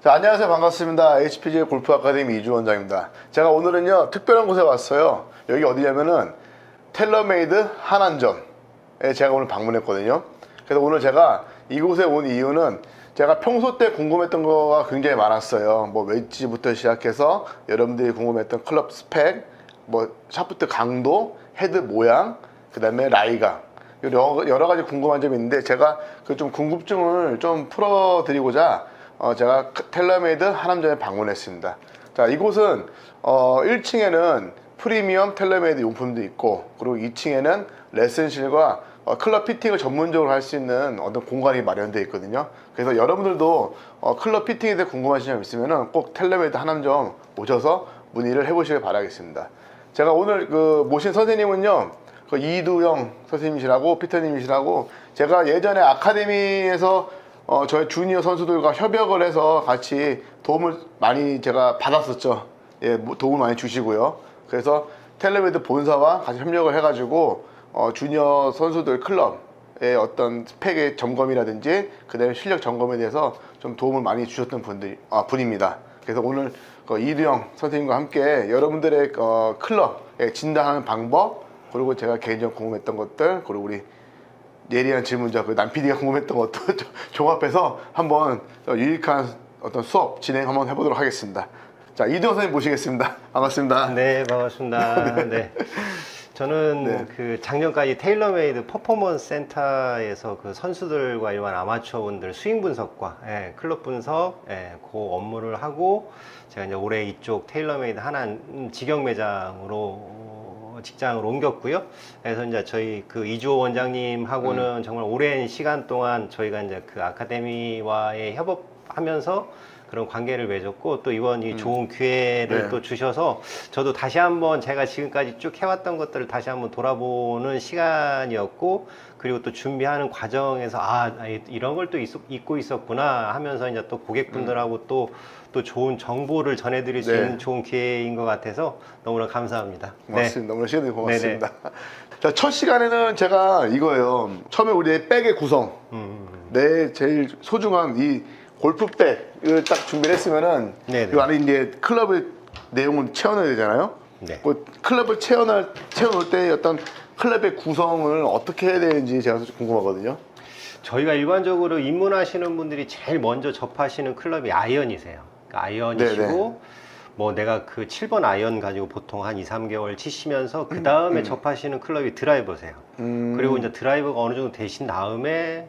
자, 안녕하세요. 반갑습니다. HPG 골프 아카데미 이주원장입니다. 제가 오늘은요, 특별한 곳에 왔어요. 여기 어디냐면은 텔러메이드 한안점에 제가 오늘 방문했거든요. 그래서 오늘 제가 이곳에 온 이유는 제가 평소 때 궁금했던 거가 굉장히 많았어요. 뭐 웨지부터 시작해서 여러분들이 궁금했던 클럽 스펙, 뭐 샤프트 강도, 헤드 모양, 그 다음에 라이가 여러 가지 궁금한 점이 있는데 제가 그 좀 궁금증을 좀 풀어드리고자 제가 텔러메이드 한암점에 방문했습니다. 자, 이곳은 1층에는 프리미엄 텔러메이드 용품도 있고, 그리고 2층에는 레슨실과 클럽 피팅을 전문적으로 할 수 있는 어떤 공간이 마련되어 있거든요. 그래서 여러분들도 클럽 피팅에 대해 궁금하신 점 있으면 꼭 텔러메이드 한암점 오셔서 문의를 해보시길 바라겠습니다. 제가 오늘 모신 선생님은요, 이두영 선생님이시라고, 피터님이시라고, 제가 예전에 아카데미에서 저희 주니어 선수들과 협약을 해서 같이 도움을 많이 제가 받았었죠. 예, 도움을 많이 주시고요. 그래서 텔레메이드 본사와 같이 협력을 해가지고 주니어 선수들 클럽의 어떤 스펙의 점검이라든지 그 다음에 실력 점검에 대해서 좀 도움을 많이 주셨던 분입니다. 그래서 오늘 이두영 선생님과 함께 여러분들의 클럽에 진단하는 방법, 그리고 제가 개인적으로 궁금했던 것들, 그리고 우리 예리한 질문자 남PD가 궁금했던 것도 종합해서 한번 유익한 어떤 수업 진행 한번 해보도록 하겠습니다. 자, 이두영 선생님 모시겠습니다. 반갑습니다. 네, 반갑습니다. 네. 저는 작년까지 테일러메이드 퍼포먼스 센터에서 선수들과 일반 아마추어분들 스윙 분석과 클럽 분석 그 업무를 하고, 제가 이제 올해 이쪽 테일러메이드 한안 직영 매장으로 직장을 옮겼고요. 그래서 이제 저희 이주호 원장님하고는 정말 오랜 시간 동안 저희가 이제 아카데미와의 협업하면서 그런 관계를 맺었고, 또 이번 이 좋은 기회를 또 주셔서 저도 다시 한번 제가 지금까지 쭉 해왔던 것들을 다시 한번 돌아보는 시간이었고, 그리고 또 준비하는 과정에서 이런 걸 또 잊고 있었구나 하면서 이제 또 고객분들하고 또 좋은 정보를 전해드릴 수 있는 좋은 기회인 것 같아서 너무나 감사합니다. 고맙습니다. 너무나 시간이 고맙습니다. 자, 첫 시간에는 제가 이거예요. 처음에 우리의 백의 구성, 내 제일 소중한 이 골프백을 딱 준비를 했으면은 이 안에 이제 클럽의 내용을 채워넣어야 되잖아요. 클럽을 채워놓을 때 어떤 클럽의 구성을 어떻게 해야 되는지 제가 궁금하거든요. 저희가 일반적으로 입문하시는 분들이 제일 먼저 접하시는 클럽이 아이언이세요. 그러니까 아이언이시고, 뭐 내가 7번 아이언 가지고 보통 한 2, 3개월 치시면서 그 다음에 접하시는 클럽이 드라이버세요. 그리고 이제 드라이버가 어느 정도 되신 다음에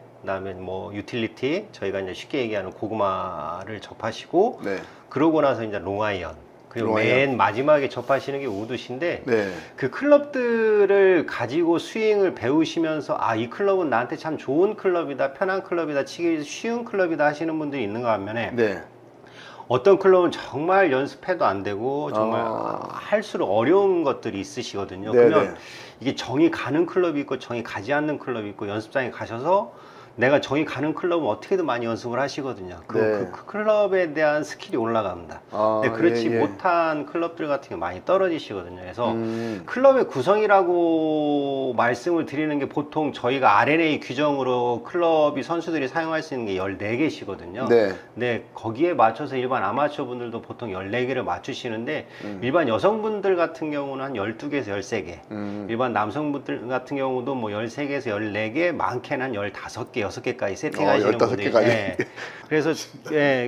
뭐 유틸리티, 저희가 이제 쉽게 얘기하는 고구마를 접하시고, 그러고 나서 이제 롱아이언, 그리고 맨 마지막에 접하시는 게 우드신데, 그 클럽들을 가지고 스윙을 배우시면서 이 클럽은 나한테 참 좋은 클럽이다, 편한 클럽이다, 치기 쉬운 클럽이다 하시는 분들이 있는가 반면에, 어떤 클럽은 정말 연습해도 안 되고 정말 할수록 어려운 것들이 있으시거든요. 그러면 이게 정이 가는 클럽이 있고 정이 가지 않는 클럽이 있고, 연습장에 가셔서 내가 정이 가는 클럽은 어떻게든 많이 연습을 하시거든요. 그 클럽에 대한 스킬이 올라갑니다. 근데 그렇지 못한 클럽들 같은 게 많이 떨어지시거든요. 그래서 클럽의 구성이라고 말씀을 드리는 게, 보통 저희가 R&A 규정으로 클럽이 선수들이 사용할 수 있는 게 14개시거든요. 근데 거기에 맞춰서 일반 아마추어 분들도 보통 14개를 맞추시는데, 일반 여성분들 같은 경우는 한 12개에서 13개, 일반 남성분들 같은 경우도 뭐 13개에서 14개, 많게는 한 15개, 6개까지 세팅하시는 분들이. 그래서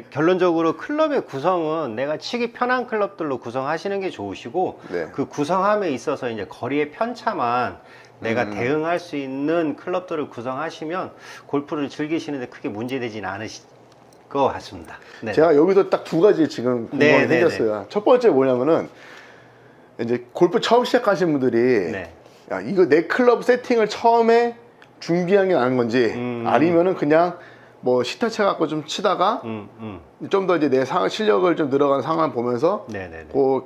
결론적으로 클럽의 구성은 내가 치기 편한 클럽들로 구성하시는 게 좋으시고, 그 구성함에 있어서 이제 거리의 편차만 내가 대응할 수 있는 클럽들을 구성하시면 골프를 즐기시는데 크게 문제되지는 않으실 것 같습니다. 제가 여기서 딱 두 가지 지금 궁금한 게 생겼어요. 첫 번째 뭐냐면은, 이제 골프 처음 시작하신 분들이 야, 이거 내 클럽 세팅을 처음에 준비한 게 나은 건지, 아니면은 그냥 뭐 시타 쳐 갖고 좀 치다가 좀 더 이제 내 실력을 좀 늘어가는 상황을 보면서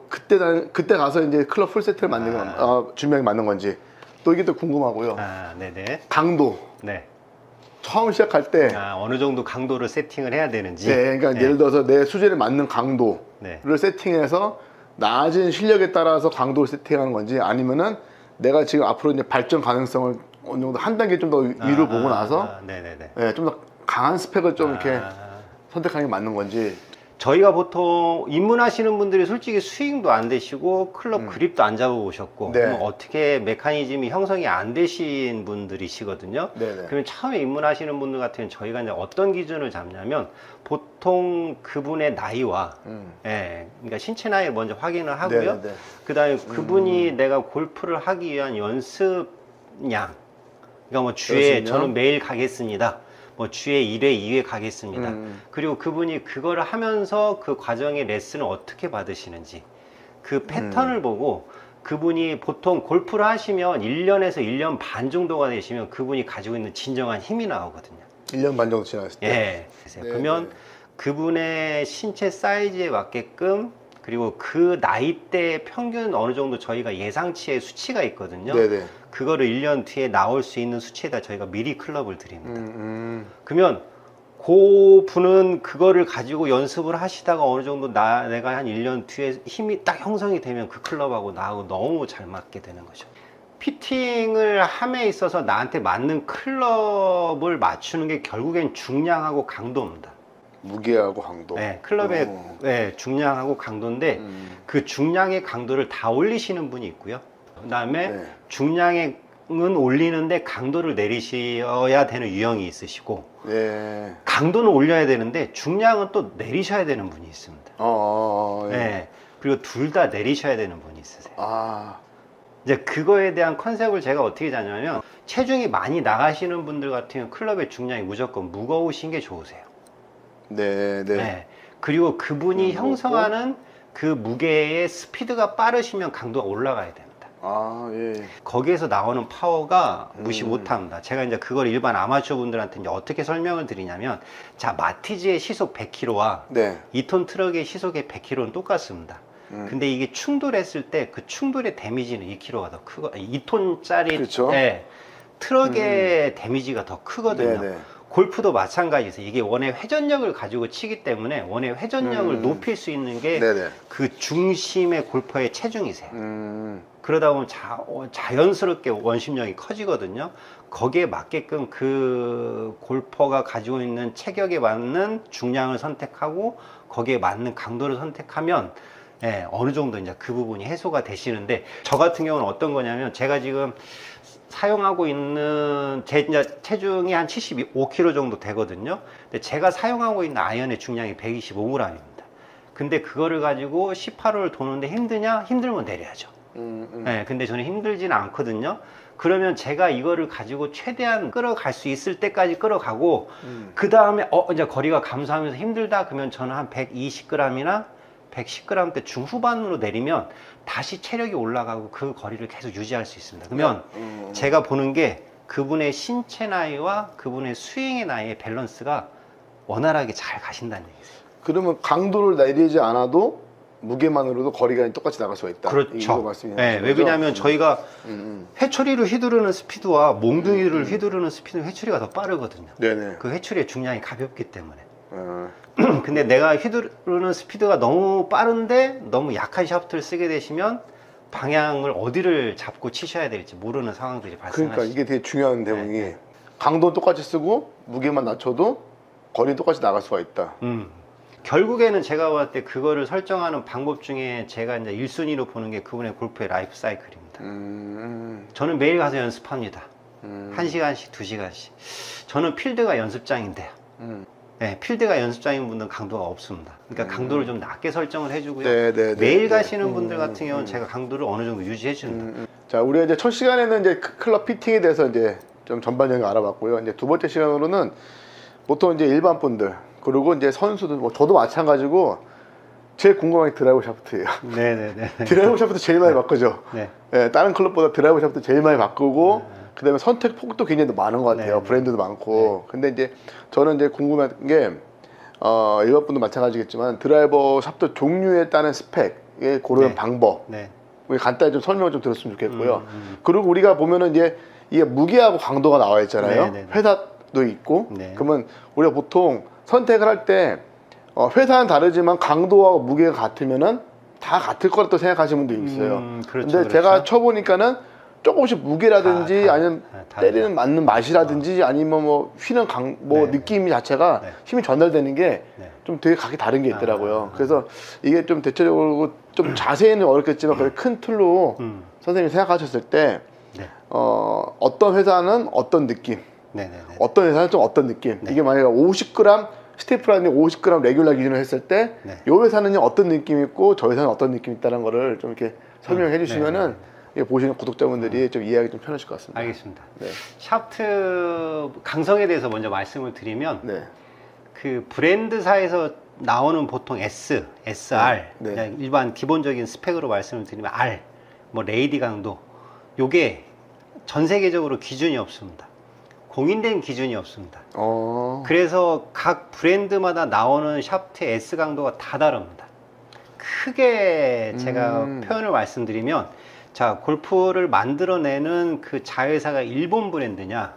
그때 가서 이제 클럽 풀 세트를 만든 준비하는 게 맞는 건지, 또 이게 또 궁금하고요. 강도. 처음 시작할 때 어느 정도 강도를 세팅을 해야 되는지. 그러니까 예를 들어서 내 수준에 맞는 강도를 세팅해서 낮은 실력에 따라서 강도를 세팅하는 건지, 아니면은 내가 지금 앞으로 이제 발전 가능성을 어느 정도 한 단계 좀 더 위로 보고 나서 좀 더 강한 스펙을 좀 이렇게 선택하는 게 맞는 건지. 저희가 보통 입문하시는 분들이 솔직히 스윙도 안 되시고 클럽 그립도 안 잡아보셨고 네. 그럼 어떻게 메커니즘이 형성이 안 되신 분들이시거든요. 네네. 그러면 처음에 입문하시는 분들 같은 경우는 저희가 이제 어떤 기준을 잡냐면 보통 그분의 나이와 예, 그러니까 신체 나이를 먼저 확인을 하고요. 네네네. 그다음에 그분이 내가 골프를 하기 위한 연습량, 그러니까 뭐 주에 연습량? 저는 매일 가겠습니다. 뭐 주에 1회, 2회 가겠습니다. 그리고 그분이 그거를 하면서 그 과정의 레슨을 어떻게 받으시는지 그 패턴을 보고 그분이 보통 골프를 하시면 1년에서 1년 반 정도가 되시면 그분이 가지고 있는 진정한 힘이 나오거든요. 1년 반 정도 지났을 때. 예. 네, 그러면 네. 그분의 신체 사이즈에 맞게끔 그리고 그 나이대 평균 어느 정도 저희가 예상치의 수치가 있거든요. 네네. 그거를 1년 뒤에 나올 수 있는 수치에다 저희가 미리 클럽을 드립니다. 그러면 그 분은 그거를 가지고 연습을 하시다가 어느 정도 내가 한 1년 뒤에 힘이 딱 형성이 되면 그 클럽하고 나하고 너무 잘 맞게 되는 거죠. 피팅을 함에 있어서 나한테 맞는 클럽을 맞추는 게 결국엔 중량하고 강도입니다. 무게하고 강도. 네, 클럽의 오. 네, 중량하고 강도인데 그 중량의 강도를 다 올리시는 분이 있고요. 그다음에 네. 중량은 올리는데 강도를 내리셔야 되는 유형이 있으시고 네. 강도는 올려야 되는데 중량은 또 내리셔야 되는 분이 있습니다. 예. 네. 그리고 둘 다 내리셔야 되는 분이 있으세요. 아. 이제 그거에 대한 컨셉을 제가 어떻게 잡냐면 체중이 많이 나가시는 분들 같은 경우 클럽의 중량이 무조건 무거우신 게 좋으세요. 네, 네. 네. 그리고 그분이 형성하는 그 무게의 스피드가 빠르시면 강도가 올라가야 됩니다. 아, 예. 거기에서 나오는 파워가 무시 못합니다. 제가 이제 그걸 일반 아마추어 분들한테 이제 어떻게 설명을 드리냐면, 자, 마티즈의 시속 100km와 네. 2톤 트럭의 시속의 100km는 똑같습니다. 근데 이게 충돌했을 때 그 충돌의 데미지는 2kg가 더 크고, 2톤짜리 그렇죠. 트럭의 데미지가 더 크거든요. 네네. 골프도 마찬가지세요. 이게 원의 회전력을 가지고 치기 때문에 원의 회전력을 높일 수 있는 게 네네. 그 중심의 골퍼의 체중이세요. 음. 그러다 보면 자연스럽게 원심력이 커지거든요. 거기에 맞게끔 그 골퍼가 가지고 있는 체격에 맞는 중량을 선택하고 거기에 맞는 강도를 선택하면 예, 어느 정도 이제 그 부분이 해소가 되시는데, 저 같은 경우는 어떤 거냐면 제가 지금 사용하고 있는 제 이제 체중이 한 75kg 정도 되거든요. 근데 제가 사용하고 있는 아이언의 중량이 125g입니다. 근데 그거를 가지고 18홀을 도는데 힘드냐? 힘들면 내려야죠. 네, 근데 저는 힘들지는 않거든요. 그러면 제가 이거를 가지고 최대한 끌어갈 수 있을 때까지 끌어가고 그 다음에 이제 거리가 감소하면서 힘들다 그러면 저는 한 120g이나 110g대 중후반으로 내리면 다시 체력이 올라가고 그 거리를 계속 유지할 수 있습니다. 그러면 제가 보는 게 그분의 신체 나이와 그분의 스윙의 나이의 밸런스가 원활하게 잘 가신다는 얘기죠. 그러면 강도를 내리지 않아도 무게만으로도 거리가 똑같이 나갈 수가 있다. 이거 그렇죠. 말씀이신 네, 거죠? 왜 그러냐면 저희가 회초리를 휘두르는 스피드와 몽둥이를 휘두르는 스피드는 회초리가 더 빠르거든요. 네네. 그 회초리의 중량이 가볍기 때문에. 어. 근데 내가 휘두르는 스피드가 너무 빠른데 너무 약한 샤프트를 쓰게 되시면 방향을 어디를 잡고 치셔야 될지 모르는 상황들이 발생하시죠. 그러니까 이게 되게 중요한 대목이 네. 강도는 똑같이 쓰고 무게만 낮춰도 거리는 똑같이 나갈 수가 있다. 결국에는 제가 봤을 때 그거를 설정하는 방법 중에 제가 이제 1순위로 보는 게 그분의 골프의 라이프 사이클입니다. 저는 매일 가서 연습합니다. 1시간씩, 2시간씩. 저는 필드가 연습장인데요. 네, 필드가 연습장인 분들은 강도가 없습니다. 그러니까 강도를 좀 낮게 설정을 해주고요. 네, 매일 가시는 분들 같은 경우는 제가 강도를 어느 정도 유지해 줍니다. 자, 우리가 이제 첫 시간에는 이제 클럽 피팅에 대해서 이제 좀 전반적으로 알아봤고요. 이제 두 번째 시간으로는 보통 이제 일반 분들 그리고 이제 선수들, 뭐 저도 마찬가지고 제일 궁금한 게 드라이버 샤프트예요. 네네네. 드라이버 샤프트 제일 많이 바꾸죠. 네. 예, 다른 클럽보다 드라이버 샤프트 제일 많이 바꾸고 그다음에 선택 폭도 굉장히 많은 것 같아요. 네. 브랜드도 많고. 근데 이제 저는 이제 궁금한 게 일반 분도 마찬가지겠지만 드라이버 샤프트 종류에 따른 스펙에 고르는 네. 방법. 네. 우리 간단히 좀 설명을 좀 들었으면 좋겠고요. 그리고 우리가 보면은 이제 이게 무게하고 강도가 나와 있잖아요. 네, 네, 네. 회사도 있고. 네. 그러면 우리가 보통 선택을 할 때 회사는 다르지만 강도와 무게가 같으면은 다 같을 거라고 생각하시는 분도 있어요. 그렇죠, 근데 그렇죠. 제가 쳐보니까는 조금씩 무게라든지 아니면 다르죠. 때리는 맞는 맛이라든지 아니면 뭐 휘는 네, 느낌 자체가 네. 힘이 전달되는 게 네. 좀 되게 각기 다른 게 있더라고요. 그래서 이게 좀 대체적으로 좀 자세히는 어렵겠지만 그래도 큰 틀로 선생님이 생각하셨을 때 네. 어떤 회사는 어떤 느낌, 네네네. 어떤 회사는 좀 어떤 느낌. 네. 이게 만약에 50g 스테이플라는 50g 레귤러 기준으로 했을 때 네. 이 회사는 어떤 느낌이 있고 저 회사는 어떤 느낌이 있다는 거를 좀 이렇게 설명해 주시면은 이게 보시는 구독자분들이 좀 이해하기 좀 편하실 것 같습니다. 알겠습니다. 네. 샤프트 강성에 대해서 먼저 말씀을 드리면 네. 그 브랜드사에서 나오는 보통 S, SR 네. 그냥 일반 기본적인 스펙으로 말씀을 드리면 R, 뭐 레이디 강도 요게 전 세계적으로 기준이 없습니다. 공인된 기준이 없습니다. 그래서 각 브랜드마다 나오는 샤프트의 S 강도가 다 다릅니다. 크게 제가 표현을 말씀드리면 자, 골프를 만들어내는 그 자회사가 일본 브랜드냐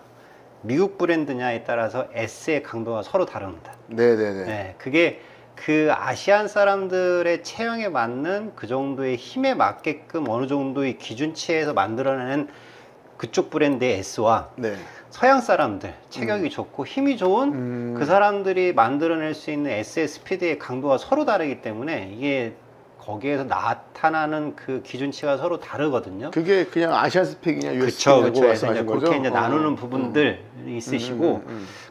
미국 브랜드냐에 따라서 S의 강도가 서로 다릅니다. 네네네. 네, 그게 그 아시안 사람들의 체형에 맞는 그 정도의 힘에 맞게끔 어느 정도의 기준치에서 만들어내는 그쪽 브랜드의 S와 네. 서양 사람들 체격이 좋고 힘이 좋은 그 사람들이 만들어낼 수 있는 S의 스피드의 강도가 서로 다르기 때문에 이게 거기에서 나타나는 그 기준치가 서로 다르거든요. 그게 그냥 아시안 스펙이냐 US 그쵸, 스펙이냐고 그쵸. 그래서 이제 말씀하신 거죠? 그렇게 이제 나누는 부분들 있으시고,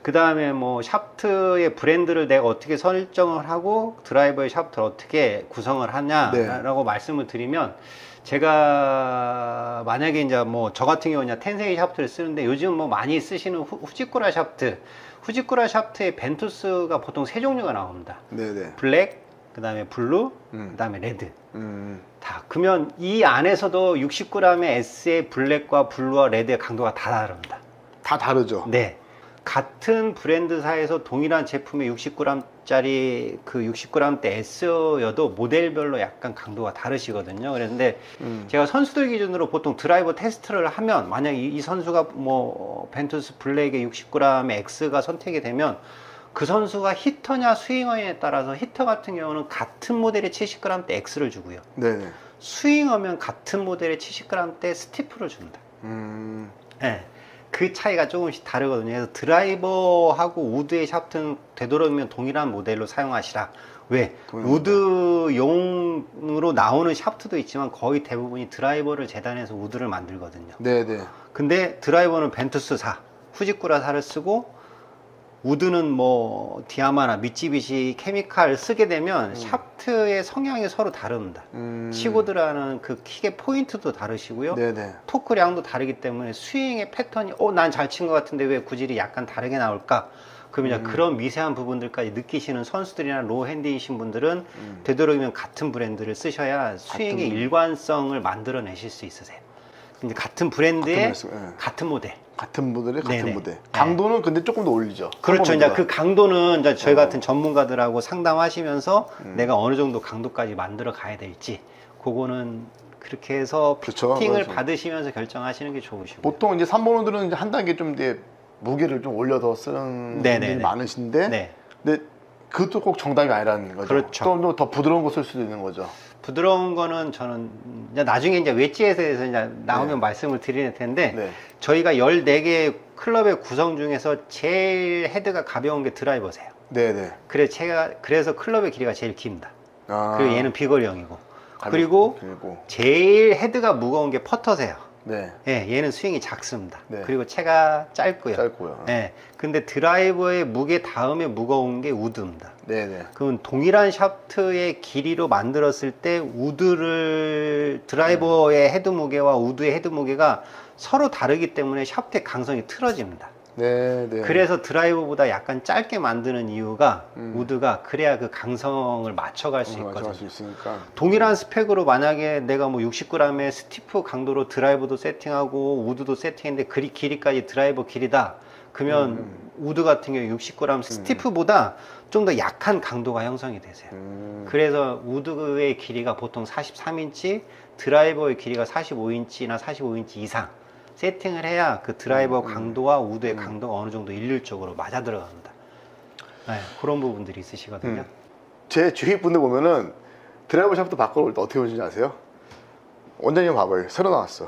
그 다음에 뭐 샤프트의 브랜드를 내가 어떻게 설정을 하고 드라이버의 샤프트를 어떻게 구성을 하냐라고 말씀을 드리면, 제가 만약에 이제 뭐 저 같은 경우는 텐세이 샤프트를 쓰는데 요즘 뭐 많이 쓰시는 후지쿠라 샤프트, 후지쿠라 샤프트의 벤투스가 보통 세 종류가 나옵니다. 네네. 블랙, 그 다음에 블루, 그 다음에 레드. 음. 다. 그러면 이 안에서도 60g의 S의 블랙과 블루와 레드의 강도가 다 다릅니다. 다 다르죠. 네. 같은 브랜드사에서 동일한 제품의 60g짜리 그 60g대 S여도 모델별로 약간 강도가 다르시거든요. 그런데 제가 선수들 기준으로 보통 드라이버 테스트를 하면 만약 이 선수가 뭐 벤투스 블랙의 60g의 X가 선택이 되면 그 선수가 히터냐 스윙어냐에 따라서 히터 같은 경우는 같은 모델의 70g대 X를 주고요. 네네. 스윙어면 같은 모델의 70g대 스티프를 준다. 네. 그 차이가 조금씩 다르거든요. 그래서 드라이버하고 우드의 샤프트는 되도록이면 동일한 모델로 사용하시라. 왜? 우드용으로 나오는 샤프트도 있지만 거의 대부분이 드라이버를 재단해서 우드를 만들거든요. 네네. 근데 드라이버는 벤투스사, 후지쿠라사를 쓰고 우드는 뭐 디아마나 미쯔비시 케미칼 쓰게 되면 샤프트의 성향이 서로 다릅니다. 치고 들어가는 그 킥의 포인트도 다르시고요. 네네. 토크량도 다르기 때문에 스윙의 패턴이 난 잘 친 것 같은데 왜 구질이 약간 다르게 나올까? 그러면 이제 그런 미세한 부분들까지 느끼시는 선수들이나 로우 핸디이신 분들은 되도록이면 같은 브랜드를 쓰셔야 스윙의 일관성을 만들어내실 수 있으세요. 근데 같은 브랜드의 같은 모델. 같은 모델에 같은 네네. 모델. 강도는 근데 조금 더 올리죠. 그렇죠. 이제 그 강도는 이제 저희 같은 전문가들하고 상담하시면서 내가 어느 정도 강도까지 만들어 가야 될지, 그거는 그렇게 해서 그렇죠. 피팅을 그렇죠. 받으시면서 결정하시는 게 좋으시고. 보통 이제 3번호들은 이제 한 단계 좀 이제 무게를 좀 올려서 쓰는 분들이 많으신데, 네. 근데 그것도 꼭 정답이 아니라는 거죠. 그렇죠. 또 더 부드러운 거 쓸 수도 있는 거죠. 부드러운 거는 저는 이제 나중에 이제 웨지에 대해서 이제 나오면 말씀을 드릴 텐데, 네. 저희가 14개의 클럽의 구성 중에서 제일 헤드가 가벼운 게 드라이버세요. 네네. 그래서 클럽의 길이가 제일 깁니다. 아, 그리고 얘는 비거리형이고. 그리고 제일 헤드가 무거운 게 퍼터세요. 네. 예, 얘는 스윙이 작습니다. 네. 그리고 채가 짧고요. 짧고요. 예. 근데 드라이버의 무게 다음에 무거운 게 우드입니다. 네네. 그럼 동일한 샤프트의 길이로 만들었을 때 드라이버의 헤드 무게와 우드의 헤드 무게가 서로 다르기 때문에 샤프트의 강성이 틀어집니다. 네네. 그래서 드라이버보다 약간 짧게 만드는 이유가 우드가 그래야 그 강성을 맞춰갈 수 있거든요. 맞춰갈 수 있으니까. 동일한 스펙으로 만약에 내가 뭐 60g의 스티프 강도로 드라이버도 세팅하고 우드도 세팅했는데 길이까지 드라이버 길이다. 그러면 우드 같은 경우 60g 스티프보다 좀 더 약한 강도가 형성이 되세요. 그래서 우드의 길이가 보통 43인치, 드라이버의 길이가 45인치나 45인치 이상 세팅을 해야 그 드라이버 강도와 우드의 강도가 어느 정도 일률적으로 맞아 들어갑니다. 네, 그런 부분들이 있으시거든요. 제 주위 분들 보면은 드라이버 샤프트 바꿔올 때 어떻게 오시는지 아세요? 원장님 봐봐요. 새로 나왔어.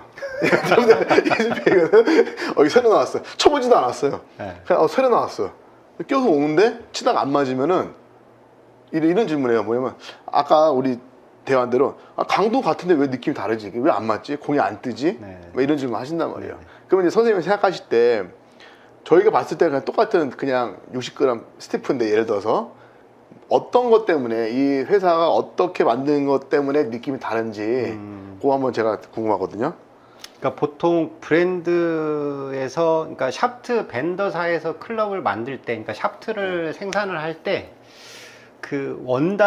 여기 새로 나왔어. 쳐보지도 않았어요. 네. 그냥 새로 나왔어. 껴서 오는데 치다가 안 맞으면은 이런 질문이에요. 뭐냐면 아까 우리 대화대로 강도 같은데 왜 느낌이 다르지? 왜 안 맞지? 공이 안 뜨지? 네. 뭐 이런 질문 하신단 말이에요. 네. 그러면 이제 선생님이 생각하실 때 저희가 봤을 때 그냥 똑같은 그냥 60g 스티프인데 예를 들어서 어떤 것 때문에 이 회사가 어떻게 만든 것 때문에 느낌이 다른지 그거 한번 제가 궁금하거든요. 그러니까 보통 브랜드에서, 그러니까 샤프트 벤더사에서 클럽을 만들 때, 그러니까 샤프트를 생산을 할 때 그 원단을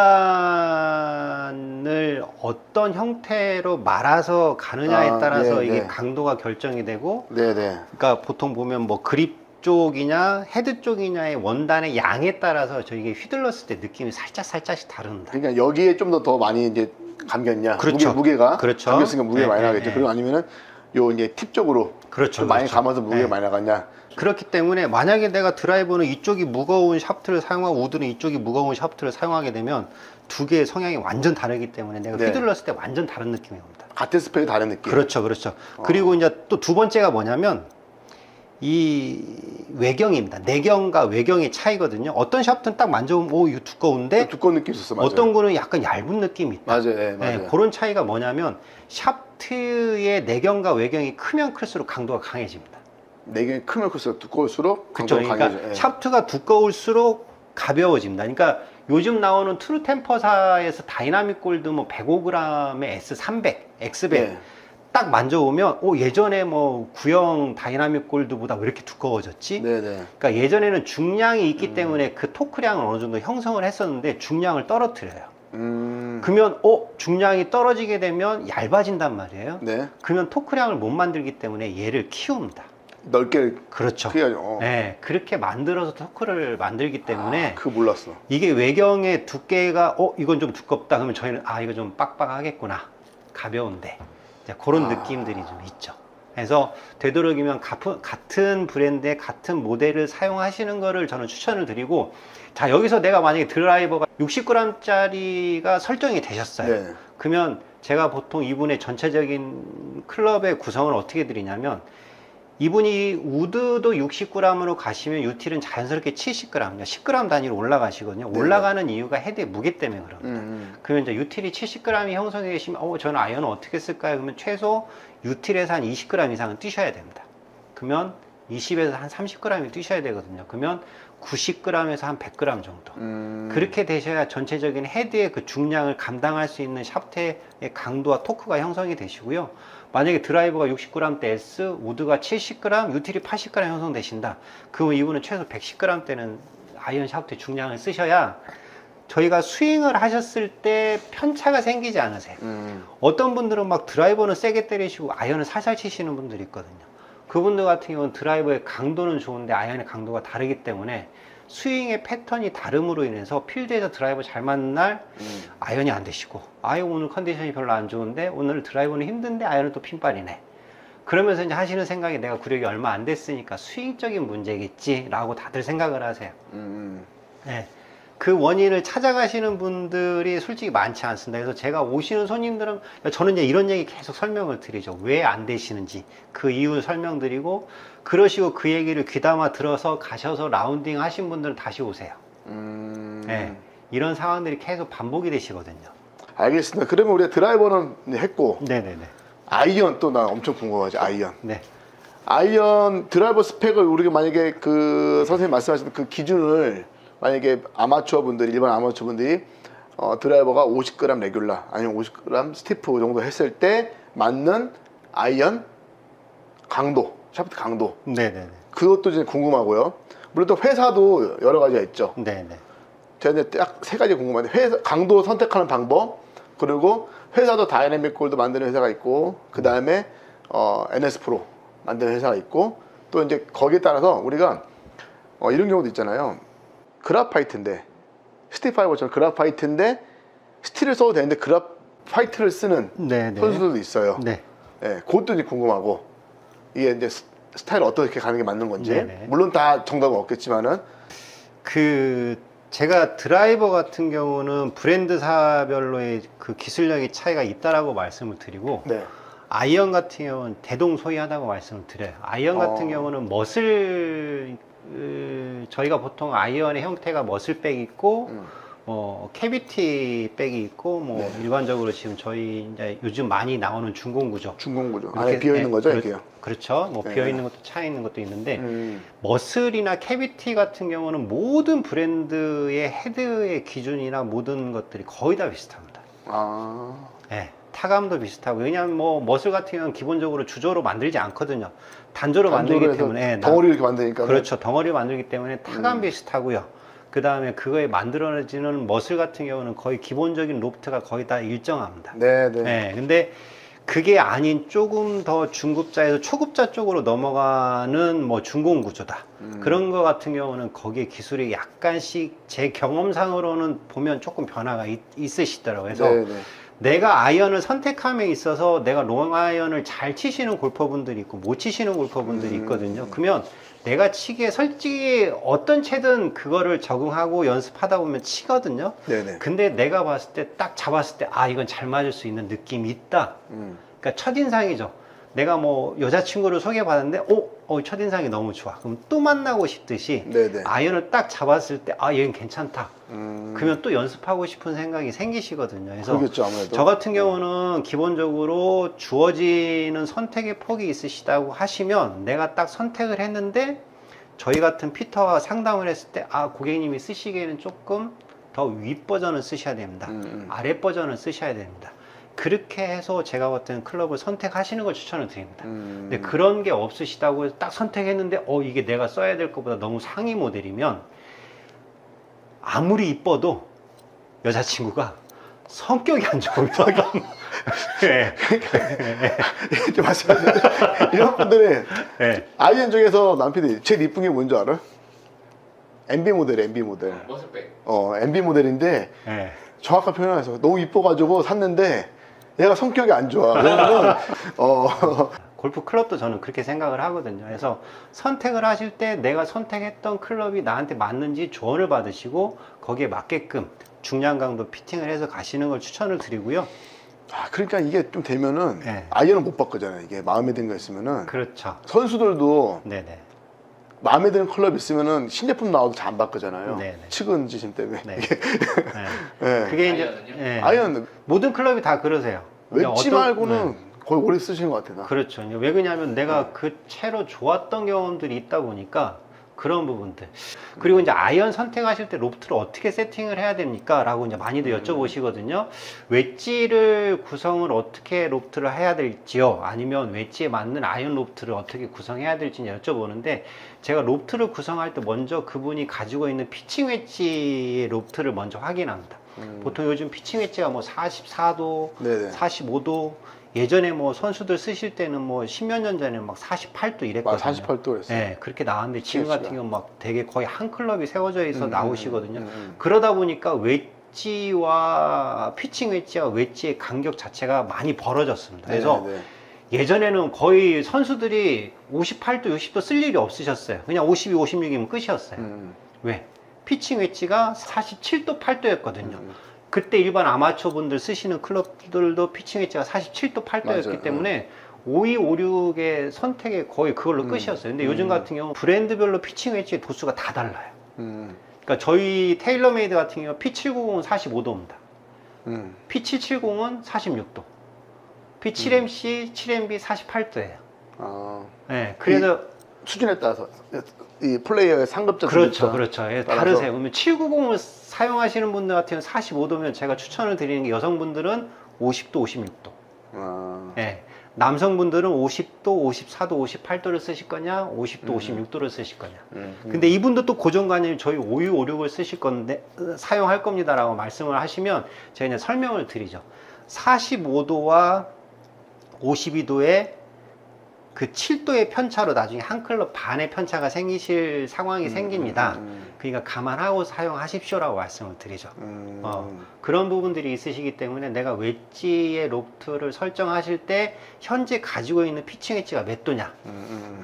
어떤 형태로 말아서 가느냐에 따라서 네, 이게 네. 강도가 결정이 되고, 네네. 그러니까 보통 보면 뭐 그립 쪽이냐 헤드 쪽이냐의 원단의 양에 따라서 저게 휘둘렀을 때 느낌이 살짝씩 다릅니다. 그러니까 여기에 좀 더 많이 이제 감겼냐? 그렇죠. 무게가 그렇죠. 감겼으니까 무게가 네, 많이 네, 나겠죠. 네. 그리고 아니면은 요 이제 팁 쪽으로 그렇죠. 좀 많이 그렇죠. 감아서 무게가 네. 많이 나갔냐? 그렇기 때문에 만약에 내가 드라이버는 이쪽이 무거운 샤프트를 사용하고 우드는 이쪽이 무거운 샤프트를 사용하게 되면 두 개의 성향이 완전 다르기 때문에 내가 네. 휘둘렀을 때 완전 다른 느낌이 옵니다. 같은 스펙이 다른 느낌. 그렇죠. 그리고 이제 또 두 번째가 뭐냐면 이 외경입니다. 내경과 외경의 차이거든요. 어떤 샤프트는 딱 만져보면 오 이거 두꺼운데 두꺼운 느낌 있었어. 맞아요. 어떤 거는 약간 얇은 느낌이 있다. 맞아요. 네, 맞아요. 네, 그런 차이가 뭐냐면 샤프트의 내경과 외경이 크면 클수록 강도가 강해집니다. 내경이 크면 클수록 두꺼울수록 그렇죠. 강도가 그러니까 강해져. 예. 샤프트가 두꺼울수록 가벼워집니다. 그러니까 요즘 나오는 트루템퍼사에서 다이나믹 골드 뭐 105g의 S300, X100 네. 딱 만져보면 예전에 뭐 구형 다이나믹 골드보다 왜 이렇게 두꺼워졌지? 네네. 그러니까 예전에는 중량이 있기 때문에 그 토크량을 어느 정도 형성을 했었는데 중량을 떨어뜨려요. 그러면 중량이 떨어지게 되면 얇아진단 말이에요. 네. 그러면 토크량을 못 만들기 때문에 얘를 키웁니다. 넓게 그렇죠. 크게 네, 그렇게 만들어서 토크를 만들기 때문에 그거 몰랐어. 이게 외경의 두께가 이건 좀 두껍다 그러면 저희는 이거 좀 빡빡하겠구나, 가벼운데 이제 그런 느낌들이 좀 있죠. 그래서 되도록이면 같은 브랜드의 같은 모델을 사용하시는 거를 저는 추천을 드리고, 자 여기서 내가 만약에 드라이버가 60g짜리가 설정이 되셨어요. 네. 그러면 제가 보통 이분의 전체적인 클럽의 구성을 어떻게 드리냐면, 이분이 우드도 60g으로 가시면 유틸은 자연스럽게 70g, 10g 단위로 올라가시거든요. 네. 올라가는 이유가 헤드의 무게 때문에 그럽니다. 음. 그러면 이제 유틸이 70g이 형성이 되시면 저는 아이언을 어떻게 쓸까요? 그러면 최소 유틸에서 한 20g 이상은 뛰셔야 됩니다. 그러면 20에서 한 30g이 뛰셔야 되거든요. 그러면 90g에서 한 100g 정도. 그렇게 되셔야 전체적인 헤드의 그 중량을 감당할 수 있는 샤프트의 강도와 토크가 형성이 되시고요. 만약에 드라이버가 60g 대 S, 우드가 70g, 유틸이 80g 형성되신다. 그러면 이분은 최소 110g 대는 아이언 샤프트의 중량을 쓰셔야 저희가 스윙을 하셨을 때 편차가 생기지 않으세요. 어떤 분들은 막 드라이버는 세게 때리시고 아이언을 살살 치시는 분들이 있거든요. 그분들 같은 경우는 드라이버의 강도는 좋은데 아이언의 강도가 다르기 때문에 스윙의 패턴이 다름으로 인해서 필드에서 드라이버 잘 맞는 날 아이언이 안 되시고, 오늘 컨디션이 별로 안 좋은데 오늘 드라이버는 힘든데 아이언은 또 핀발이네. 그러면서 이제 하시는 생각이 내가 구력이 얼마 안 됐으니까 스윙적인 문제겠지 라고 다들 생각을 하세요. 네. 그 원인을 찾아가시는 분들이 솔직히 많지 않습니다. 그래서 제가 오시는 손님들은, 저는 이제 이런 얘기 계속 설명을 드리죠. 왜 안 되시는지 그 이유를 설명드리고, 그러시고 그 얘기를 귀담아 들어서 가셔서 라운딩 하신 분들은 다시 오세요. 네. 이런 상황들이 계속 반복이 되시거든요. 알겠습니다. 그러면 우리가 드라이버는 했고, 네네네. 아이언 또 나 엄청 궁금하지. 아이언. 네. 아이언 드라이버 스펙을 우리가 만약에 그 선생님 말씀하신 그 기준을 만약에 아마추어 분들이, 일반 아마추어 분들이 드라이버가 50g 레귤라 아니면 50g 스티프 정도 했을 때 맞는 아이언 강도, 샤프트 강도, 네네네. 그것도 이제 궁금하고요. 물론 또 회사도 여러 가지가 있죠. 네네. 제가 이제 딱 세 가지 궁금한데, 회사 강도 선택하는 방법, 그리고 회사도 다이내믹 골드 만드는 회사가 있고, 그 다음에 NS 프로 만드는 회사가 있고, 또 이제 거기에 따라서 우리가 이런 경우도 있잖아요. 그라파이트인데, 스틸파이버처럼 그라파이트인데 스틸을 써도 되는데 그라파이트를 쓰는 네네. 선수들도 있어요. 네. 네, 그것도 이제 궁금하고, 이게 이제 스타일 어떻게 가는 게 맞는 건지. 네네. 물론 다 정답은 없겠지만은. 그 제가 드라이버 같은 경우는 브랜드사별로의 그 기술력의 차이가 있다라고 말씀을 드리고 네. 아이언 같은 경우는 대동소이하다고 말씀을 드려요. 아이언 같은 경우는 저희가 보통 아이언의 형태가 머슬백이 있고 캐비티 백이 있고 네. 일반적으로 지금 저희 이제 요즘 많이 나오는 중공구조. 중공구조. 그렇게, 안에 비어 있는 거죠, 네, 이게요? 그렇죠. 네. 비어 있는 것도 차 있는 것도 있는데 머슬이나 캐비티 같은 경우는 모든 브랜드의 헤드의 기준이나 모든 것들이 거의 다 비슷합니다. 아. 네, 타감도 비슷하고 왜냐하면 머슬 같은 경우는 기본적으로 주조로 만들지 않거든요. 단조로 만들기 때문에 덩어리 이렇게 만드니까. 그렇죠. 덩어리 만들기 때문에 타감 비슷하고요. 그 다음에 그거에 만들어지는 머슬 같은 경우는 거의 기본적인 로프트가 거의 다 일정합니다. 네네. 네, 근데 그게 아닌 조금 더 중급자에서 초급자 쪽으로 넘어가는 중공 구조다. 그런 거 같은 경우는 거기에 기술이 약간씩 제 경험상으로는 보면 조금 변화가 있으시더라고요. 그래서 네네. 내가 아이언을 선택함에 있어서 내가 롱 아이언을 잘 치시는 골퍼분들이 있고 못 치시는 골퍼분들이 있거든요. 그러면 내가 치기에 솔직히 어떤 채든 그거를 적응하고 연습하다 보면 치거든요. 네네. 근데 내가 봤을 때 딱 잡았을 때 이건 잘 맞을 수 있는 느낌이 있다. 그러니까 첫인상이죠. 내가 여자친구를 소개받았는데 첫인상이 너무 좋아. 그럼 또 만나고 싶듯이 네네. 아이언을 딱 잡았을 때 얘는 괜찮다. 그러면 또 연습하고 싶은 생각이 생기시거든요. 그래서 그러겠죠, 아무래도. 저 같은 경우는 기본적으로 주어지는 선택의 폭이 있으시다고 하시면 내가 딱 선택을 했는데 저희 같은 피터와 상담을 했을 때 고객님이 쓰시기에는 조금 더 윗 버전을 쓰셔야 됩니다. 아래 버전을 쓰셔야 됩니다. 그렇게 해서 제가 봤던 클럽을 선택하시는 걸 추천을 드립니다. 근데 그런 게 없으시다고 해서 딱 선택했는데 이게 내가 써야 될 것보다 너무 상위 모델이면 아무리 이뻐도 여자친구가 성격이 안 좋으면 네. 이렇게 말씀하시는데 이런 분들이 네. 아이언 중에서 남편이 제일 이쁜 게 뭔지 알아? MB 모델, MB 모델. 머슬백. MB 모델인데 네. 정확한 표현을 해서 너무 이뻐가지고 샀는데 얘가 성격이 안 좋아. 왜냐면 골프 클럽도 저는 그렇게 생각을 하거든요. 그래서 선택을 하실 때 내가 선택했던 클럽이 나한테 맞는지 조언을 받으시고 거기에 맞게끔 중량 강도 피팅을 해서 가시는 걸 추천을 드리고요. 그러니까 이게 좀 되면은 네. 아이언을 못 바꾸잖아요. 이게 마음에 드는 거 있으면은 그렇죠. 선수들도 네네. 마음에 드는 클럽 있으면은 신제품 나와도 잘 안 바꾸잖아요. 네네. 측은지심 때문에. 네. 이게 네. 네. 그게 이제 아이언은요? 예. 아이언 모든 클럽이 다 그러세요. 그러니까 웨지 어떤- 말고는 네. 거의 오래 쓰시는 것 같아. 나. 그렇죠. 이제 왜 그러냐면 내가 그 채로 좋았던 경험들이 있다 보니까 그런 부분들. 그리고 이제 아이언 선택하실 때 로프트를 어떻게 세팅을 해야 됩니까? 라고 이제 많이들 여쭤보시거든요. 웨지를 구성을 어떻게 로프트를 해야 될지요? 아니면 웨지에 맞는 아이언 로프트를 어떻게 구성해야 될지 여쭤보는데 제가 로프트를 구성할 때 먼저 그분이 가지고 있는 피칭 웨지의 로프트를 먼저 확인합니다. 보통 요즘 피칭 웨지가 44도, 네네. 45도, 예전에 선수들 쓰실 때는 10몇 년 전에 48도 이랬거든요. 48도 했어요. 네, 그렇게 나왔는데 지금 피칭 같은 경우 되게 거의 한 클럽이 세워져 있어 나오시거든요. 음. 그러다 보니까 웨지와 피칭 웨지와 웨지의 간격 자체가 많이 벌어졌습니다. 그래서 네네. 예전에는 거의 선수들이 58도, 60도 쓸 일이 없으셨어요. 그냥 52, 56이면 끝이었어요. 왜? 피칭 웨지가 47도, 8도였거든요. 그때 일반 아마추어 분들 쓰시는 클럽들도 피칭 웨지가 47도, 8도였기 맞아요. 때문에 52, 56의 선택에 거의 그걸로 끝이었어요. 근데 요즘 같은 경우 브랜드별로 피칭 웨지의 도수가 다 달라요. 그러니까 저희 테일러메이드 같은 경우 P790은 45도입니다. P770은 46도. P7MC, 7MB 48도예요. 네, 그래서 수준에 따라서 이 플레이어의 상급자 그렇죠, 그렇죠. 예, 따라서. 다르세요. 그러면 790을 사용하시는 분들 같은 경우는 45도면 제가 추천을 드리는 게 여성분들은 50도, 56도. 예, 남성분들은 50도, 54도, 58도를 쓰실 거냐, 50도, 56도를 쓰실 거냐. 근데 이분도 또 고정관념이 저희 52, 56을 쓰실 건데, 사용할 겁니다라고 말씀을 하시면 제가 그냥 설명을 드리죠. 45도와 52도의 그 7도의 편차로 나중에 한 클럽 반의 편차가 생기실 상황이 생깁니다. 그러니까 감안하고 사용하십시오라고 말씀을 드리죠. 그런 부분들이 있으시기 때문에 내가 웨지의 로프트를 설정하실 때 현재 가지고 있는 피칭 웨지가 몇 도냐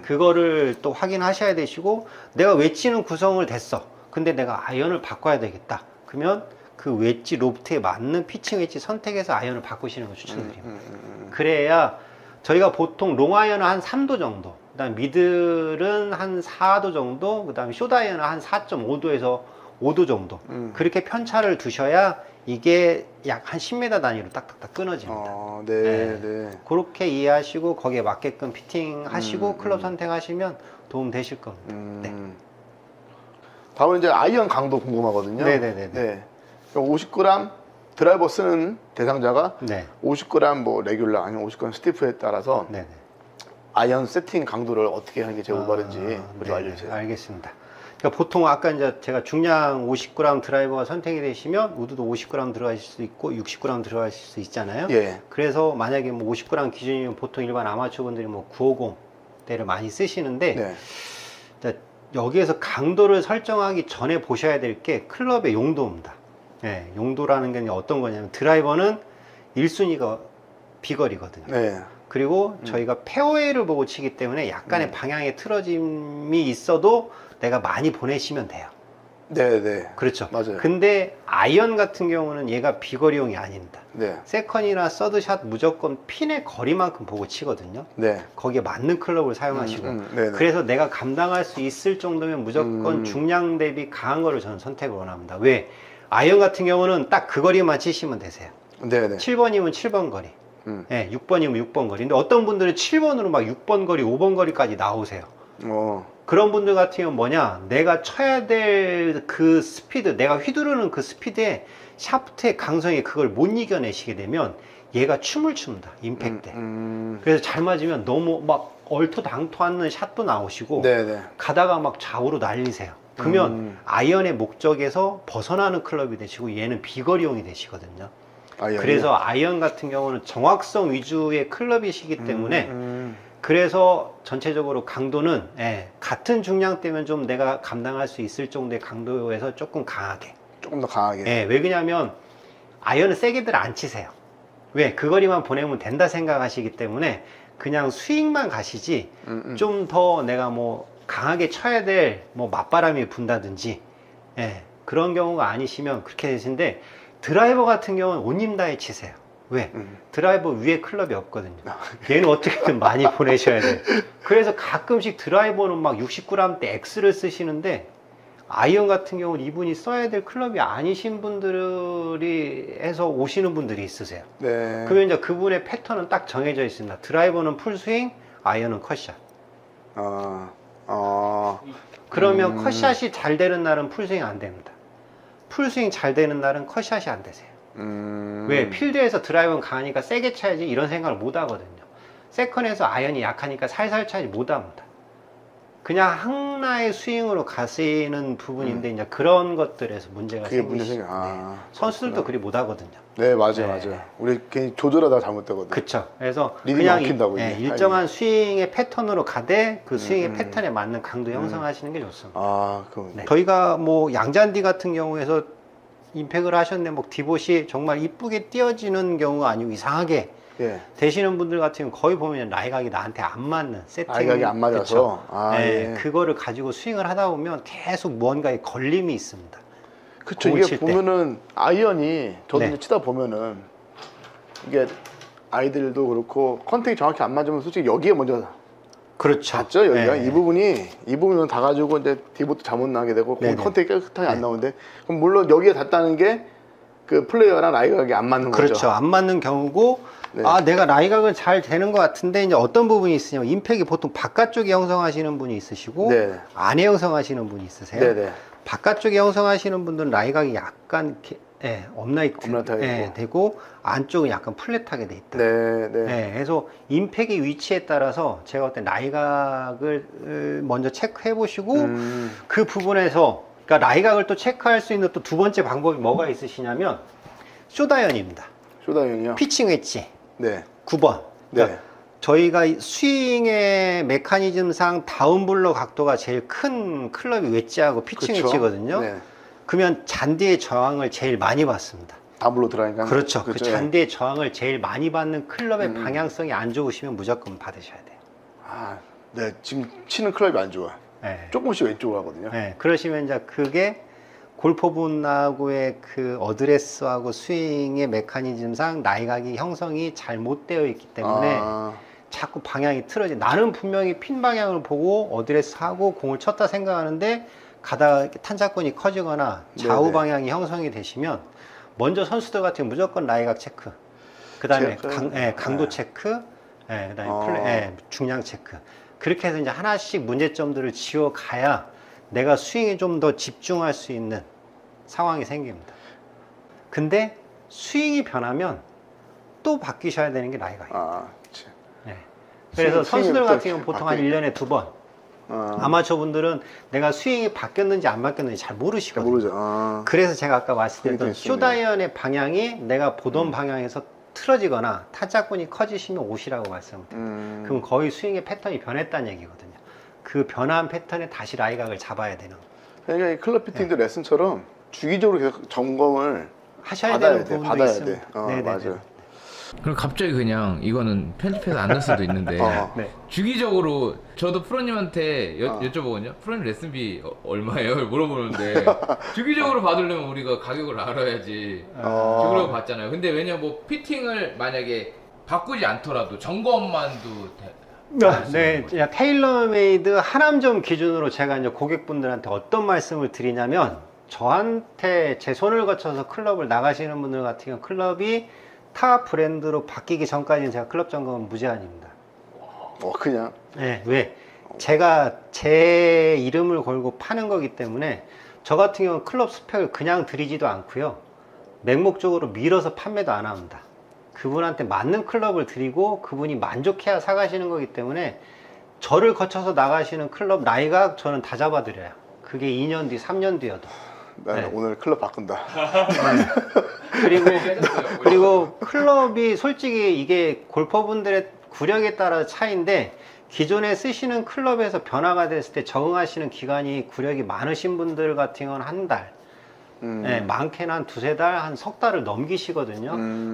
그거를 또 확인하셔야 되시고 내가 웨지는 구성을 됐어. 근데 내가 아이언을 바꿔야 되겠다. 그러면 그 웨지 로프트에 맞는 피칭 웨지 선택해서 아이언을 바꾸시는 걸 추천드립니다. 그래야 저희가 보통 롱 아이언은 한 3도 정도, 그다음 미들은 한 4도 정도, 그다음에 숏 아이언은 한 4.5도에서 5도 정도 그렇게 편차를 두셔야 이게 약 한 10m 단위로 딱딱딱 끊어집니다. 네, 네. 그렇게 이해하시고 거기에 맞게끔 피팅하시고 클럽 선택하시면 도움 되실 겁니다. 네. 다음은 이제 아이언 강도 궁금하거든요. 네네네네. 네. 50g 드라이버 쓰는 대상자가 네. 50g 뭐 레귤라 아니면 50g 스티프에 따라서 네네. 아이언 세팅 강도를 어떻게 하는 게 제일 올바른지 좀 네네. 알려주세요. 알겠습니다. 그러니까 보통 아까 이제 제가 중량 50g 드라이버가 선택이 되시면 우드도 50g 들어가실 수 있고 60g 들어가실 수 있잖아요. 예. 그래서 만약에 뭐 50g 기준이면 보통 일반 아마추어 분들이 뭐 950대를 많이 쓰시는데 네. 자, 여기에서 강도를 설정하기 전에 보셔야 될 게 클럽의 용도입니다. 네, 용도라는 게 어떤 거냐면 드라이버는 1순위가 비거리거든요. 네. 그리고 저희가 페어웨이를 보고 치기 때문에 약간의 방향의 틀어짐이 있어도 내가 많이 보내시면 돼요. 네, 네. 그렇죠. 맞아요. 근데 아이언 같은 경우는 얘가 비거리용이 아닙니다. 네. 세컨이나 서드샷 무조건 핀의 거리만큼 보고 치거든요. 네. 거기에 맞는 클럽을 사용하시고 네네. 그래서 내가 감당할 수 있을 정도면 무조건 중량 대비 강한 거를 저는 선택을 원합니다. 왜? 아이언 같은 경우는 딱 그 거리만 치시면 되세요. 네네. 7번이면 7번 거리, 네, 6번이면 6번 거리. 근데 어떤 분들은 7번으로 막 6번 거리, 5번 거리까지 나오세요. 그런 분들 같은 경우는 뭐냐, 내가 쳐야 될 그 스피드, 내가 휘두르는 그 스피드에 샤프트의 강성이 그걸 못 이겨내시게 되면 얘가 춤을 춘다, 임팩트에. 그래서 잘 맞으면 너무 막 얼토당토하는 샷도 나오시고 네네. 가다가 막 좌우로 날리세요. 그러면 아이언의 목적에서 벗어나는 클럽이 되시고 얘는 비거리용이 되시거든요. 아이언이요? 그래서 아이언 같은 경우는 정확성 위주의 클럽이시기 때문에 그래서 전체적으로 강도는 같은 중량대면 좀 내가 감당할 수 있을 정도의 강도에서 조금 강하게. 조금 더 강하게. 왜 그러냐면 아이언은 세게들 안 치세요. 왜? 그 거리만 보내면 된다 생각하시기 때문에 그냥 스윙만 가시지 좀 더 내가 뭐 강하게 쳐야 될 뭐 맞바람이 분다든지 그런 경우가 아니시면 그렇게 되시는데 드라이버 같은 경우는 온님다에 치세요. 왜? 드라이버 위에 클럽이 없거든요. 얘는 어떻게든 많이 보내셔야 돼요. 그래서 가끔씩 드라이버는 막 60g대 X를 쓰시는데 아이언 같은 경우는 이분이 써야 될 클럽이 아니신 분들이 해서 오시는 분들이 있으세요. 네. 그러면 이제 그분의 패턴은 딱 정해져 있습니다. 드라이버는 풀스윙, 아이언은 컷샷. 그러면 컷샷이 잘 되는 날은 풀스윙 안 됩니다. 풀스윙 잘 되는 날은 컷샷이 안 되세요. 왜? 필드에서 드라이버는 강하니까 세게 쳐야지 이런 생각을 못 하거든요. 세컨에서 아이언이 약하니까 살살 쳐야지 못 합니다. 그냥 하나의 스윙으로 가시는 부분인데 이제 그런 것들에서 문제가 그게 문제 생기시죠. 생겨. 선수들도 그리 못 하거든요. 네, 맞아요, 네. 맞아요. 우리 괜히 조절하다 잘못되거든. 그쵸. 그래서 리듬이 그냥 막힌다고, 이게. 일정한 스윙의 패턴으로 가되 그 스윙의 패턴에 맞는 강도 형성하시는 게 좋습니다. 그럼. 네. 저희가 뭐 양잔디 같은 경우에서 임팩을 하셨는데 뭐 디봇이 정말 이쁘게 띄어지는 경우가 아니고 이상하게 예. 되시는 분들 같은 경우 거의 보면 라이각이 나한테 안 맞는 세팅. 라이각이 안 맞아서. 예. 그거를 가지고 스윙을 하다 보면 계속 무언가에 걸림이 있습니다. 그쵸. 공을 이게 칠 때. 보면은 아이언이 저도 네. 이제 치다 보면은 이게 아이들도 그렇고 컨택이 정확히 안 맞으면 솔직히 여기에 먼저 그렇죠. 닿죠. 여기가 네. 이 부분은 다 가지고 이제 디봇도 잘못 나게 되고 네네. 컨택이 깨끗하게 안 나오는데 그럼 물론 여기에 닿다는 게 그 플레이어랑 라이각이 안 맞는 그렇죠. 거죠. 안 맞는 경우고, 네. 내가 라이각은 잘 되는 것 같은데, 이제 어떤 부분이 있으냐면, 임팩이 보통 바깥쪽에 형성하시는 분이 있으시고, 네. 안에 형성하시는 분이 있으세요. 네네. 바깥쪽에 형성하시는 분들은 라이각이 약간, 업라이트 업라이트하게 되고, 안쪽은 약간 플랫하게 돼 있다. 네, 네. 그래서 임팩의 위치에 따라서 제가 볼때 라이각을 먼저 체크해 보시고, 그 부분에서, 그러니까 라이각을 또 체크할 수 있는 또 두 번째 방법이 뭐가 있으시냐면, 숏아이언입니다. 쇼다형이요? 피칭 웨지 네. 9번. 그러니까 네. 저희가 스윙의 메커니즘상 다운블러 각도가 제일 큰 클럽이 웨지하고 피칭 그쵸? 웨지거든요. 네. 그러면 잔디의 저항을 제일 많이 받습니다. 다블로 들어가니까. 그렇죠. 그 그쵸? 잔디의 저항을 제일 많이 받는 클럽의 방향성이 안 좋으시면 무조건 받으셔야 돼요. 네. 지금 치는 클럽이 안 좋아. 네. 조금씩 왼쪽으로 하거든요. 그러시면 이제 그게 골퍼분하고의 그 어드레스하고 스윙의 메커니즘상 나이각이 형성이 잘 못 되어 있기 때문에 자꾸 방향이 틀어지. 나는 분명히 핀 방향을 보고 어드레스 하고 공을 쳤다 생각하는데 가다가 이렇게 탄자권이 커지거나 좌우 네네. 방향이 형성이 되시면 먼저 선수들 같은 경우 무조건 나이각 체크, 그 다음에 강도 체크, 그 다음에 중량 체크. 그렇게 해서 이제 하나씩 문제점들을 지워가야 내가 스윙에 좀 더 집중할 수 있는 상황이 생깁니다. 근데 스윙이 변하면 또 바뀌셔야 되는 게 나이각이에요. 그치. 그래서 스윙이 선수들 또 같은 경우는 보통 한 1년에 2번. 아마추어 분들은 내가 스윙이 바뀌었는지 안 바뀌었는지 잘 모르시거든요. 모르죠. 그래서 제가 아까 말씀드렸던 그게 또 있었네요. 쇼다이언의 방향이 내가 보던 방향에서 틀어지거나 타자권이 커지시면 오시라고 말씀드립니다. 그럼 거의 스윙의 패턴이 변했다는 얘기거든요. 그 변한 패턴에 다시 라이각을 잡아야 되는. 그러니까 이 클럽 피팅도 레슨처럼 주기적으로 계속 점검을 하셔야 받아야 되는 돼, 부분도 받아야 있습니다. 돼. 네네네. 맞아요. 그럼 갑자기 그냥 이거는 편집해서 안 넣을 수도 있는데 네. 주기적으로 저도 프로님한테 여쭤보거든요. 프로님 레슨비 얼마예요? 물어보는데 주기적으로 받으려면 우리가 가격을 알아야지 주기적으로 받잖아요. 근데 왜냐 뭐 피팅을 만약에 바꾸지 않더라도 점검만도 네, 테일러메이드 하남점 기준으로 제가 이제 고객분들한테 어떤 말씀을 드리냐면, 저한테 제 손을 거쳐서 클럽을 나가시는 분들 같은 경우 클럽이 타 브랜드로 바뀌기 전까지는 제가 클럽 점검은 무제한입니다. 그냥. 네, 왜? 제가 제 이름을 걸고 파는 거기 때문에 저 같은 경우는 클럽 스펙을 그냥 드리지도 않고요. 맹목적으로 밀어서 판매도 안 합니다. 그분한테 맞는 클럽을 드리고 그분이 만족해야 사가시는 거기 때문에 저를 거쳐서 나가시는 클럽 나이가 저는 다 잡아드려요. 그게 2년 뒤, 3년 뒤여도. 나는 오늘 클럽 바꾼다. 그리고 클럽이 솔직히 이게 골퍼분들의 구력에 따라 차이인데, 기존에 쓰시는 클럽에서 변화가 됐을 때 적응하시는 기간이 구력이 많으신 분들 같은 경우는 한 달, 많게는 한 2-3달, 한 석 달을 넘기시거든요.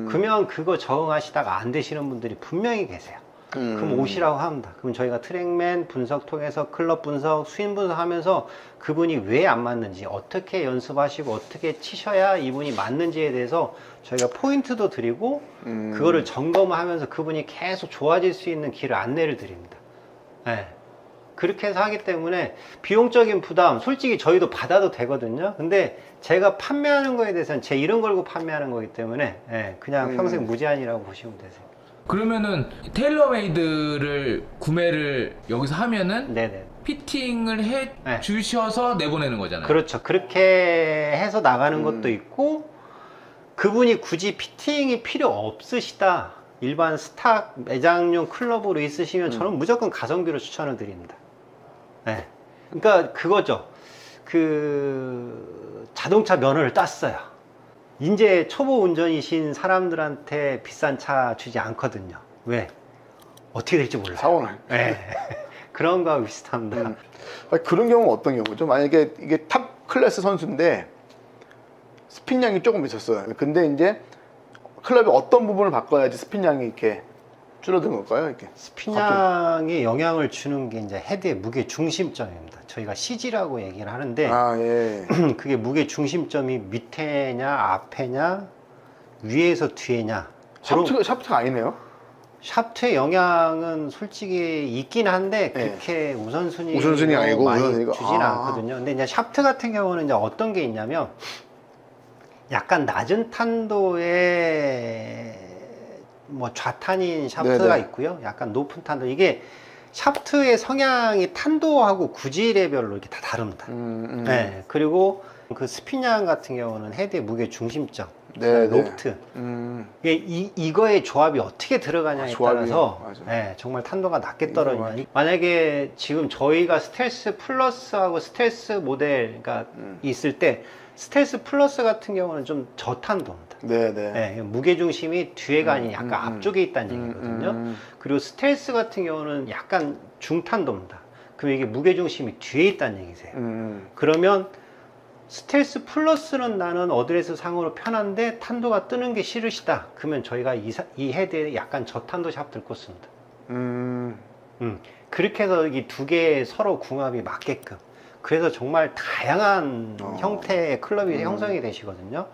그러면 그거 적응하시다가 안 되시는 분들이 분명히 계세요. 그럼 오시라고 합니다. 그럼 저희가 트랙맨 분석 통해서 클럽 분석, 스윙 분석하면서 그분이 왜 안 맞는지, 어떻게 연습하시고 어떻게 치셔야 이분이 맞는지에 대해서 저희가 포인트도 드리고 그거를 점검하면서 그분이 계속 좋아질 수 있는 길을 안내를 드립니다. 네. 그렇게 해서 하기 때문에 비용적인 부담 솔직히 저희도 받아도 되거든요. 근데 제가 판매하는 거에 대해서는 제 이름 걸고 판매하는 거기 때문에 그냥 평생 무제한이라고 보시면 되세요. 그러면은 테일러메이드를 구매를 여기서 하면은 네네. 피팅을 해 네. 주셔서 내보내는 거잖아요. 그렇죠. 그렇게 해서 나가는 것도 있고, 그분이 굳이 피팅이 필요 없으시다, 일반 스탁 매장용 클럽으로 있으시면 저는 무조건 가성비로 추천을 드립니다. 네. 그러니까 그거죠. 그 자동차 면허를 땄어요. 이제 초보 운전이신 사람들한테 비싼 차 주지 않거든요. 왜? 어떻게 될지 몰라요. 사고를. 네. 그런 거하고 비슷합니다. 그런 경우는 어떤 경우죠? 만약에 이게 탑 클래스 선수인데 스핀량이 조금 있었어요. 근데 이제 클럽의 어떤 부분을 바꿔야지 스핀량이 이렇게 줄어든 걸까요? 이렇게 스핀량에 영향을 주는 게 이제 헤드의 무게 중심점입니다. 저희가 CG라고 얘기를 하는데, 예. 그게 무게 중심점이 밑에냐, 앞에냐, 위에서 뒤에냐. 샤프트가 아니네요. 샤프트의 영향은 솔직히 있긴 한데 네. 그렇게 우선순위 우선순위가 아니고 많이 우선순위가- 주진 않거든요. 근데 이제 샤프트 같은 경우는 이제 어떤 게 있냐면, 약간 낮은 탄도의 뭐 좌탄인 샤프트가 네네. 있고요. 약간 높은 탄도. 이게 샤프트의 성향이 탄도하고 구질의별로 이렇게 다 다릅니다. 네. 그리고 그 스핀량 같은 경우는 헤드의 무게 중심점, 네네. 로프트. 이거의 조합이 어떻게 들어가냐에 조합이, 따라서 맞아. 정말 탄도가 낮게 떨어지냐. 만약에 지금 저희가 스텔스 플러스하고 스텔스 모델가 있을 때, 스텔스 플러스 같은 경우는 좀 저탄도입니다. 네네. 무게 중심이 뒤에가 아닌 약간 앞쪽에 있다는 얘기거든요. 그리고 스텔스 같은 경우는 약간 중탄도입니다. 그럼 이게 무게 중심이 뒤에 있다는 얘기세요. 그러면 스텔스 플러스는 나는 어드레스 상으로 편한데 탄도가 뜨는 게 싫으시다. 그러면 저희가 이 헤드에 약간 저탄도 샤프트를 꽂습니다. 그렇게 해서 이 두 개의 서로 궁합이 맞게끔. 그래서 정말 다양한 형태의 클럽이 형성이 되시거든요.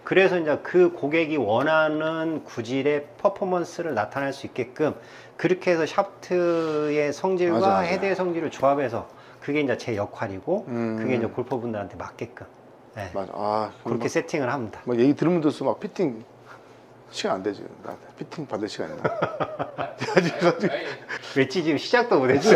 그래서 이제 그 고객이 원하는 구질의 퍼포먼스를 나타낼 수 있게끔 그렇게 해서 샤프트의 성질과 맞아. 헤드의 성질을 조합해서 그게 이제 제 역할이고 그게 이제 음. 골퍼분들한테 맞게끔 네. 맞아. 아, 그렇게 세팅을 합니다. 막 얘기 들으면 들을수록 막 피팅 시간 안 되지. 나 피팅 받을 시간 있나? 아니, 웨지 지금 시작도 못했지.